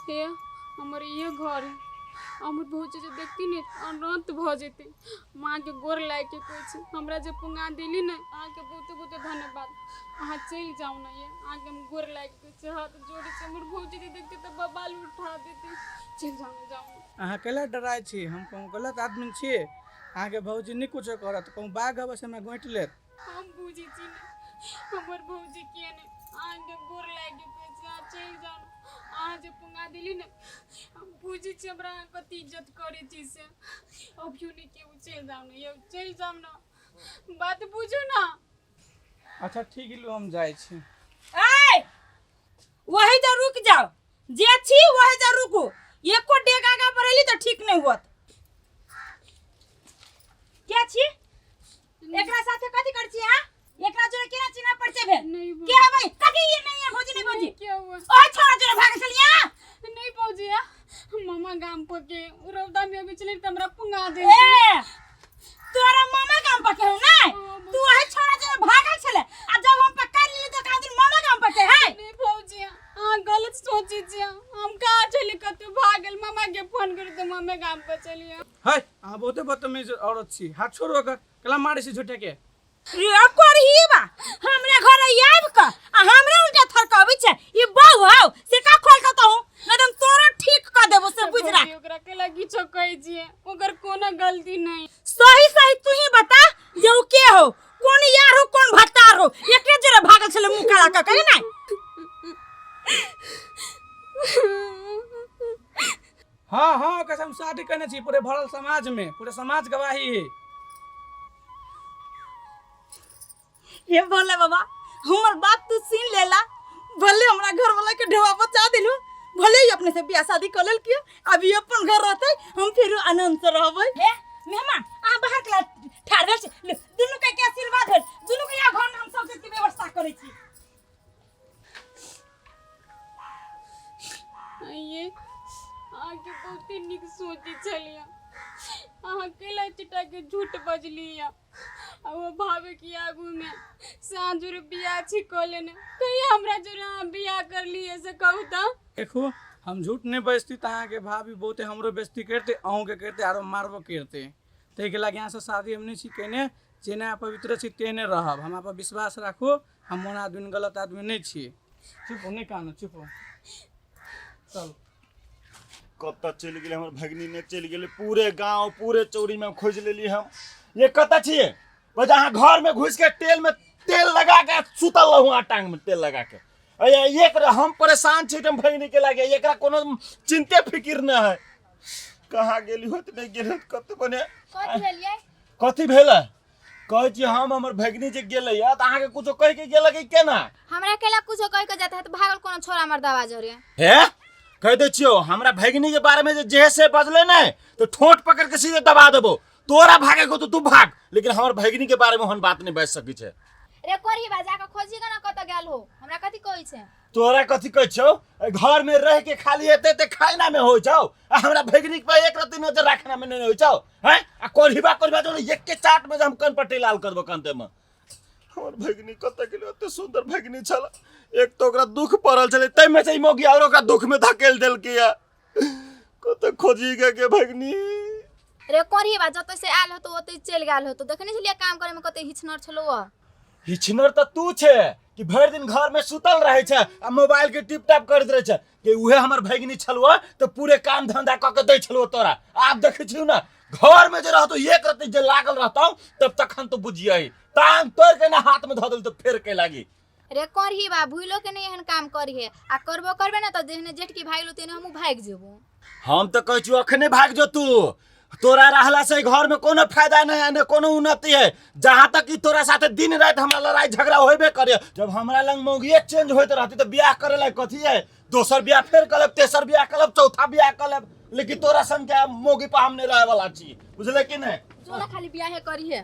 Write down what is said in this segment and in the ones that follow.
हे हमर ये घर है। हमर भौजी जे देखती ने अनंत भ जेते। माँ के गोर लाग के कहै छी हमरा जे पुंगा दिली ने अहाँ के बहुत बहुत धन्यवाद। अहाँ चल जाओ ना ये अहाँ के हम गोर लाग के से हाथ जोड़े छी। हमर भौजी जे देखते त बबाल उठा देते। चल जाओ ना जाओ। अहाँ केला डराय छी? हम कहूँ गलत आदमी छी? अहाँ के भौजी नहीं कुछ करत कहूँ बाघ हवा से हमरा गोइट लेत। हम बुझी छी ने हमर भौजी के ने अहाँ के गोर लाग के कहै छी अहाँ चल जाओ। अहाँ जे पुंगा दिली ने हम बुझी छी हमरा कति इज्जत करे छी से अभियो नहीं के चल जाओ ना ये चल जाओ ना बात बुझो ना। अच्छा ठीक लो हम जाय छी। ए वही जा रुक जाओ जे छी वही जा रुको। एको डेग आगा बढ़ेली तो ठीक नहीं होत। क्या छी एकरा साथे कथि कर छी? हां एकरा जोरे केना चिन्हा परिचय भेल? के है भाई? कथि ये नहीं है भौजी नहीं भौजी क्या हुआ? ओए छोरा जोरे भाग चलिया। नहीं भौजी मामा गाम पर के उरौदा में अभी चले त हमरा पुंगा दे। ए तोरा मामा गाम पर के हो ना? तू वही छोरा जोरे भागल छले आ जब हम पकड़ ली तो कहा दिन मामा गाम पर के है? नहीं भौजी हां गलत सोची छी हम कहां चले कते भागल मामा के फोन कर तो मामा गाम पर चलिए। है अहाँ बहुते बदतमीज औरत छी। हाथ छोड़ो अगर कला मारे छी झूठे के। रे करही बा हमरे घर आइब का आ हमरे उल्टा थरकाबी छे। ई बहु हौ से का खोल के कहूं न तुम तोरा ठीक कर देबो से बुझ रा। ओकरा के लगी छकई छी ओकर कोनो गलती नहीं। सही सही तू ही बता जे उ के हो कौन यार हो कौन भत्तार हो एके जरे भागल छले मुंह काला का करे ना। हाँ हाँ कसम शादी करने छी पूरे भरल समाज में पूरे समाज गवाही है। ये बोले बाबा हमर बात तू सुन लेला भले हमरा घर वाला के ढेवा बचा दिलु भले ही अपने से बियाह शादी कर लेल किया अभी अपन घर रहते हम फिर आनंद से रहबै। ए मेहमान आ बाहर के ठाड़ भेल छै दुनु के आशीर्वाद भेल दुनु के या घर में हम सब चीज के व्यवस्था करै छी। ये आगे बहुत निक सोची छलिया अहाँ केला चिटा के झूठ बजलिया अब वो भावे की आगू में सांजुर बियाह छी कोलेने कहीं हमरा जोरा बियाह कर लिए से कहू त। देखो हम झूठ नहीं बजती तो अहाँ के भाभी बहुते हमरो बेइज्जती करते अहूँ के करते आरो मारबो करते। ते के लागे यहाँ से शादी हम नहीं छी केने जेना पवित्र छी तेने रहब। हम आप विश्वास राखो हम मोन आदमी गलत आदमी नहीं छी। चुप नहीं कानो चुप चल। कत चल गए हमर भगनी ने चल गए पूरे गांव पूरे चौरी में खोज लेली हम। ये कत छिए जहाँ घर में घुस के तेल लगा के सुतल रहूँ टांग में तेल लगा के। एक हम परेशान छी हम भगनी के लागे एकरा कोनो चिंते फिकिर न है। कहाँ गेली होत नहीं गेल कत बने कथि भेलियै? कथि भेल कहै छी हम हमर भगनी जे गेलै या त अहाँ के कुछो कह के गेल कि केना? हमरा केला कुछो कह के जाते है तो भागल कोनो छोरा हमर दवा जरे। हे कह दे छियो हमरा भगनी के बारे में जे से बजले न तो ठोट पकड़ के सीधे दबा देबो। तोरा भागे को तो तू भाग लेकिन हमर भगनी के बारे में हम बात नहीं बज सकी छे। रे कोरही बाजा के खोजी के ना कत गेल हो हमरा कथि कहै छे? तोरा कथि कहै छौ घर में रह के खाली हेते ते खाना में हो जाओ आ हमरा भगनी पे एक रत्ती नजर रखना में नहीं हो जाओ हैं आ कोरहीबा जो एक के चाट में हम कन पट्टी लाल करबो कांते में। हमर भगनी कत गेल ओते सुंदर भगनी छल एक तो ओकरा दुख पड़ल छले तै में से मोगी और ओकरा दुख में धकेल देल किया कत खोजी के भगनी। रे कोरही बाजा तो से आल हो तो ओते चल गेल हो तो देखने छलिए काम करे में कते हिचनर छलो। हिचनर त तू छे कि भर दिन घर में सुतल रहे छे आ मोबाइल के टिप टाप करत रहे छे कि उहे हमर भगनी छलवा तो पूरे काम धंधा क के दै छलो तोरा। आप देखे छियो ना घर में जे रहतो एक रत्ती जे लागल रहतो तब तखन तो बुझिए टांग तोड़ के ना हाथ में ध देल तो फेर के लागी। रे कोरही बा भूलो के नहीं एहन काम करिए आ करबो करबे ना तो जेहने जेठ की भागलो तेने हमहु भाग जेबो। हम तो कहै छु अखने भाग जो तू तोरा रहला से घर में कोनो फायदा नहीं है कोनो उन्नति है। जहाँ तक कि तोरा साथे दिन रात हमरा लड़ाई झगड़ा होबे करे जब हमरा लंग मौगिए चेंज होइत रहती तो बियाह करे ला कथी है दोसर बियाह फेर करब तेसर बियाह करब चौथा बियाह करब लेकिन तोरा संग के मौगी पर हम नहीं रहे वाला छी बुझले कि नहीं। जो ना खाली बियाह करिए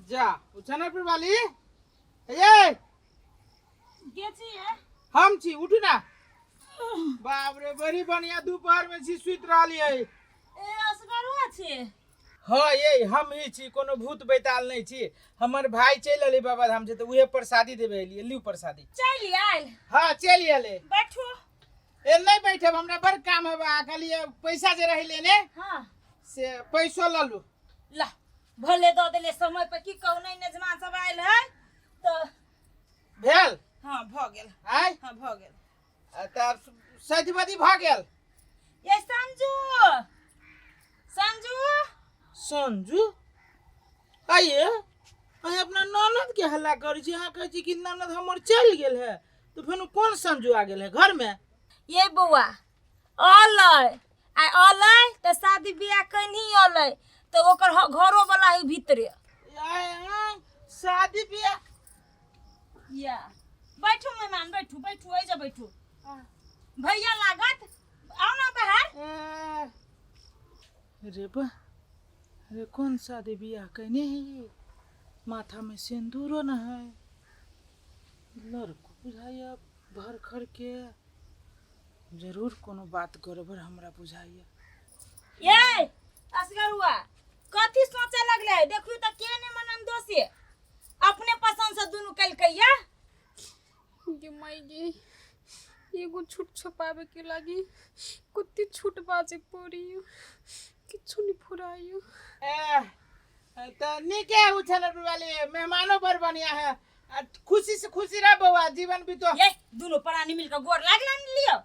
जा उछना पर वाली ये के छी है हम छी उठू ना। बाप रे बड़ी बढ़िया दोपहर में छी सुत रहली है। ए असगरुआ छे हाँ ये हम ही छी, कोनो भूत बैताल नहीं छी। हमर भाई चल अले बाबा धाम से, तो उहे प्रसादी देवे लिए, लियो प्रसादी। चल आयल हाँ चल अले। बैठो। ए नहीं बैठब, हमरा बड़ काम है बा, खाली पैसा जे रही लेने हाँ से पैसो ल लू। ला भले दो देले समय पे की कहू नहीं मेजमान सब आयल है तो भेल हाँ भ गेल। आय हाँ भ गेल। त सजबदी भ गेल। ये संजू संजू संजू आइए अहाँ अपना ननद के हल्ला करै छी। अहाँ कहै छी कि ननद हमर चल गेल है, तो फिर कौन संजू आ गेल है घर में? ये बउआ अलै अलै तो शादी बियाह कहीं अलै तो ओकर घरो वाला है भीतरे। शादी बियाह या बैठो मेहमान बैठो बैठो ऐजा बैठो। भैया लागत आओ ना बाहर। अरे बा, अरे कौन शादी बियाह कहने है ये? माथा में सिंदूरो न है, लड़को बुझाइया भर खर के, जरूर कोनो बात गड़बड़ हमरा बुझाइया। ये असगर हुआ कथी सोचे लगले देखियो त के ने मनन दोषी अपने पसंद से दुनु कल कहिया। गे माई गे एगो छूट छुपावे के लागी कुत्ती छूट बाजे पड़ी किछु नहीं फुराइयो। तो निके उछल वाले मेहमानों पर बढ़िया है, खुशी से खुशी रह बउआ, जीवन भी तो ये दुनु प्राणी मिलकर गोर लागला न लियो।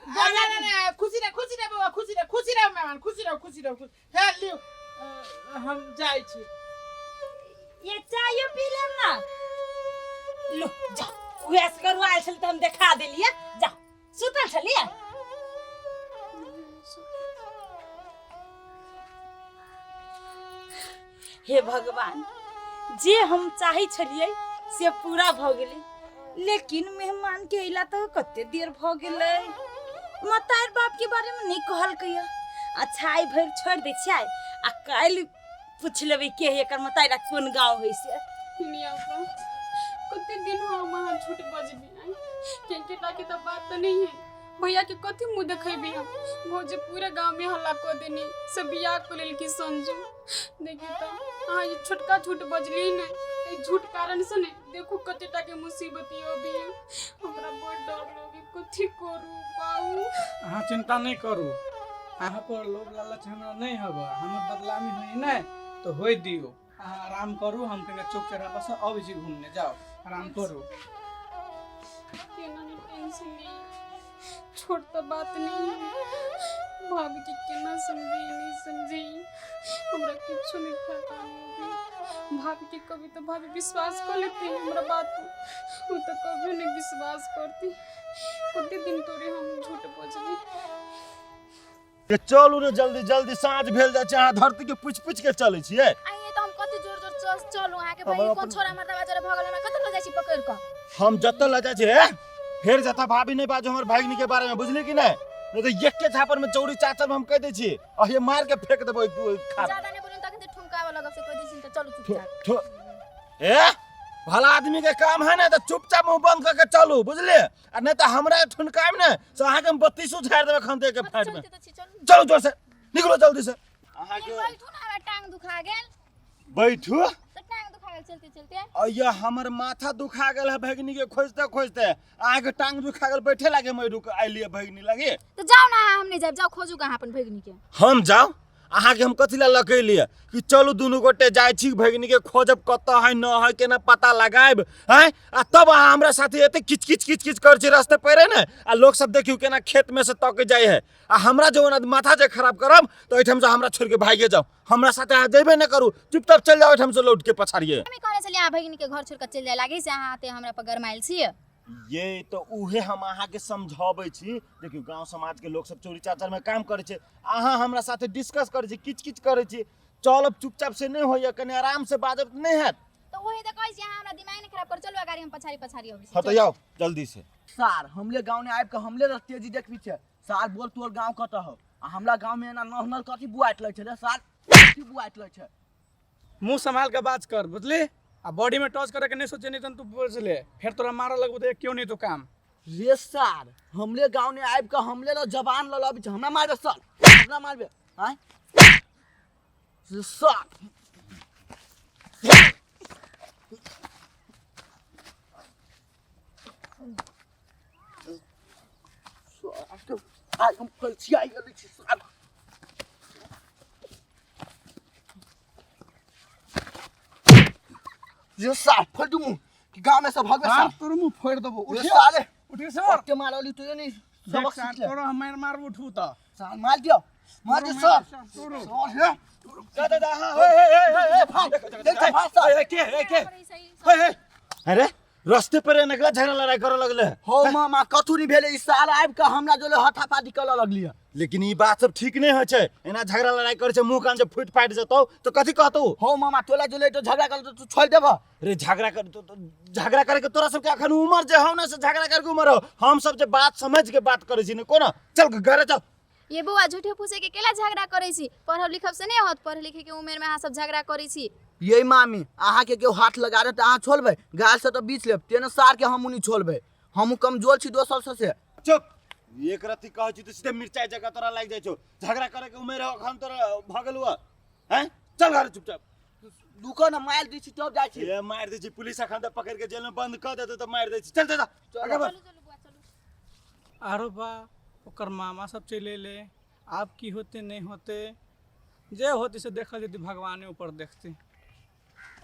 ना खुशी रह बउआ, खुशी रह मेहमान, खुशी रह है लियो। हम जाय छी। ये चाय पी लेम ना। लो जा वे असगर आयल छल त हम देखा देलिए। जा सुतल छलिए। हे भगवान जे हम चाहे छलिए से पूरा भ गेले, लेकिन मेहमान के अइला तो कते देर भ गेले। मतार बाप के बारे में नहीं कहल कहिया। अच्छा आई भर छोड़ दे छै आ काल पूछ लेबे के एकर मतारा कोन गांव है से। दुनिया का कते दिन हम वहां झूठ बजबी आई के ताकि तो बात तो नहीं है। भैया के कथी मुंह देखेबी हम? भौजे पूरे गांव में हल्ला कर देनी सब बियाह को लेल की संजू। देखी तो हां ये छोटका झूठ बजली ने, ए झूठ कारण से ने देखो कते टा के मुसीबत अभी हमरा बड़ डर लगे कथी करू पाऊ। अहाँ चिंता नहीं करू, अहाँ पर लोभ लालच हमरा नहीं हबा, हमर बदलामी होई नै तो होई दियो। अहाँ आराम करू, हम कने चौक चौराहा से अब जी घूमने जाओ, आराम करू। केना नहीं टेंशन नहीं, छोड़ तो बात नहीं है। भाभी के केना समझी नहीं समझी हमरा किछु नहीं पता होगी। भाभी के कभी तो भाभी विश्वास कर लेती हमरा बात, वो तो कभी नहीं विश्वास करती। कते दिन तोरे हम झूठ बजली। ये चलू ने जल्दी जल्दी, साँझ भेल जाय छै। अहाँ धरती के पूछ के चलै छियै। आइए तो हम कते जोर जोर चलू। अहाँ के भाई कोन छोरा हमर दरवाजा रे भगल में कते ल जाय छी पकड़ क। हम जत्ता ल जाय छै फेर जता भाभी नहीं बाजो हमर भागनी के बारे में, बुझली कि नहीं? नहीं तो एक के छापर में चौड़ी चाचर में हम कह दे छी और ये मार के फेंक देबो खा। ज्यादा नहीं बोलिन तखन ठुमकावा लगब से कह दिसिन त चलू चुपचाप। ए भला आदमी के काम है ना तो चुपचाप मुंह बंद करके चलू, बुझले? और नहीं तो हमरा ठुनकाम ने से अहाँ के 32 झाड़ देबे खंते के फाइट में। चलो जोर से निकलो जल्दी से। अहाँ के बैठू ना, हमरा टांग दुखा गेल। बैठू। तो टांग दुखा गेल चलते चलते। अय्या हमर माथा दुखा गेल है भगनी के खोजते खोजते। अहाँ के टांग दुखा गेल, बैठे लागे मैं रुक आइलिए भगनी लागे। तो जाओ ना, हम नहीं जाब, जाओ खोजू कहां अपन भगनी के। हम जाओ अहाँ के हम कथि ला लकैलिए कि चलू दुनू गोटे जाय छी भगनी के खोजब कत है न है केना पता लगाएब हैं। आ तब अहाँ हमरा साथे एते किच किच कर छी रास्ते परे ने, आ लोग सब देखियो केना खेत में से तक जाय है। आ हमरा जवन माथा जे खराब करब तो एठम से हमरा छोड़ के भागे जाओ। हमरा साथे अहाँ जेबे न करू, चुपचाप चल जाओ एठम से लौट के पछाड़िए। हम कहले छलिए आ भगनी के घर छोड़ के चल जाय लागे से अहाँ आते हमरा पर गरमाइल छी। ये तो उहे हम अहाँ के समझाबै छी। देखियो गांव समाज के लोग सब चोरी चाचर में काम करे छे, अहाँ हमरा साथे डिस्कस करे छी, किच करे छी। चलब चुपचाप से नहीं होइए, कने आराम से बाजब नहीं है। तो वही तो कहै छी अहाँ हमरा दिमाग नहीं खराब कर, चलो गाड़ी हम पछाड़ी अबै छी। हां तो आओ जल्दी से। सार हमले गांव ने आइब के हमले र तेजी देखबी छे। सार बोल तोर गांव कत हो? आ हमरा गांव में ना नॉर्मल कथि बुआट लै छे रे सार, कथि बुआट लै छे? मुंह संभाल के बात कर, बुझली? आ बॉडी में टच करे के नहीं सोचे, नहीं तू बोझ ले, फिर तोरा मारा लगबो तो क्यों नहीं तो काम। रे सार हमले गांव ने आइब के हमले र जवान ल लबी छे, हमरा मारबे सर, हमरा मारबे हैं? साल आज हम कल छियाई गेल छी साल ये साल फट दूं कि गांव में सब भगवे साल तोर मुंह फोड़ देबो ये साले उठे सर के मारली तू नहीं सबक सीख ले तोर हमार मार उठू त साल मार दियो मार दे सब तोरो साल है दादा हां ए देख भाषा के अरे रास्ते पर नगला झगड़ा लड़ाई करे लगले हो मामा कथु नहीं भेले ई साल आइब के हमरा जोले हथापाती कर लगलिए लेकिन ई बात सब ठीक नहीं होय छै एना झगड़ा लड़ाई करे छै मुंह कान जे फुट फाट जतौ तो कथि कहतौ हो मामा तोला जोले तो झगड़ा कर तू छोड़ देबा रे झगड़ा कर तो झगड़ा करे के तोरा सब के अखन उम्र जे हो ना से झगड़ा करे के उम्र हो हम सब जे बात समझ के बात करे छी ने कोना चल घरे चल ये बउआ झूठे फूसे के केला झगड़ा करै छी पढ़ब लिखब से नहीं होत पढ़ लिखे के उम्र में अहाँ सब झगड़ा करै छी ये मामी अहाँ के केओ हाथ लगा रहे त अहाँ छोड़बे गाल से तो बीच लेब तेने सार के हम नहीं छोड़बे हम कमजोर छी दोसर से चुप एक रति कहै छी त सीधे मिर्चाई जगह तोरा लाग जाय छौ झगड़ा करे के उम्र हो अखन तोरा भगल हुआ हैं चल घरे चुपचाप दुकान में मार दी छी तब जाय छी ये मार दे छी पुलिस अखन त पकड़ के जेल में बंद कर देते तो मार दे छी चल चल आगे बढ़ आरो बा ओकर मामा सब चले ले आप की होते नहीं होते जे होते से देखल जती भगवाने ऊपर देखते